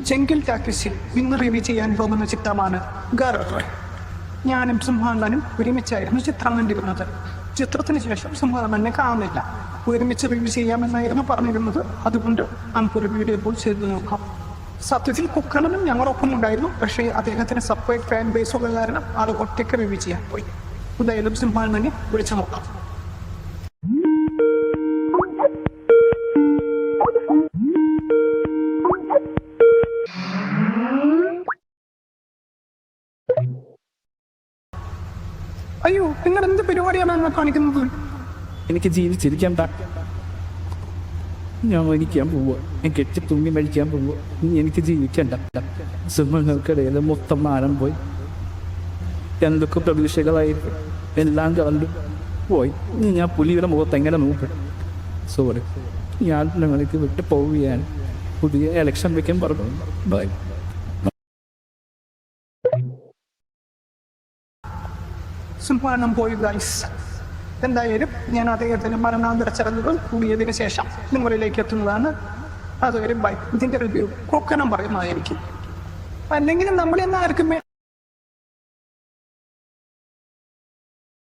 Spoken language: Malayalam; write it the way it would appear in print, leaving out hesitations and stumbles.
ജംഗിൾ ടാക്സിൽ ഇന്ന് റിവ്യൂ ചെയ്യാൻ പോകുന്ന ചിത്രമാണ് ഗറർ. ഞാനും സിംഹാണ്ണനും ഒരുമിച്ചായിരുന്നു ചിത്രം കണ്ടിരുന്നത്. ചിത്രത്തിന് ശേഷം സിംഹാണ്ണനെ കാണുന്നില്ല. ഒരുമിച്ച് റിവ്യൂ ചെയ്യാമെന്നായിരുന്നു പറഞ്ഞിരുന്നത്. അതുകൊണ്ട് നമുക്കൊരു വീഡിയോ ഇപ്പോൾ ചെയ്തു നോക്കാം. സത്യത്തിൽ കുക്കണനും ഞങ്ങളൊപ്പം ഉണ്ടായിരുന്നു. പക്ഷേ അദ്ദേഹത്തിന് സെപ്പറേറ്റ് ഫാൻ ബേസ് ഉള്ള കാരണം അത് ഒറ്റയ്ക്ക് റിവ്യൂ ചെയ്യാൻ പോയി. എന്തായാലും സിംഹാണ്ണനെ വിളിച്ചു നോക്കാം. അയ്യോ, നിങ്ങൾ എന്ത് പരിപാടിയാണ് കാണിക്കുന്നത്? എനിക്ക് ജീവിച്ചിരിക്കാൻ ഞാൻ മരിക്കാൻ പോവുക. ഞാൻ കെട്ടി തുങ്ങി മരിക്കാൻ പോവുക. എനിക്ക് ജീവിക്കണ്ട. സിംഹങ്ങൾക്കിടയിൽ മൊത്തം മാനം പോയി. എന്തൊക്കെ പ്രതീക്ഷകളായിട്ട് എല്ലാം കണ്ടു പോയി. ഞാൻ പുലിയുടെ മുഖത്ത് എങ്ങനെ നോക്കും? സോറി, ഞാൻ നിങ്ങൾക്ക് വിട്ട് പോവുകയാണ്. പുതിയ ഇലക്ഷൻ വയ്ക്കാൻ പറഞ്ഞു. ബൈ. സിംഹാണ്ണം പോയി ഗൈസ്. എന്തായാലും ഞാൻ അദ്ദേഹത്തിന് മരണാന്തര ചടങ്ങുകൾ കൂടിയതിനു ശേഷം നിങ്ങളിലേക്ക് എത്തുന്നതാണ്. അതുവരെ ബൈ. ഇതിൻ്റെ റിവ്യൂ കൊക്കണം പറയുന്നതായിരിക്കും. അല്ലെങ്കിൽ നമ്മളെന്നാർക്കും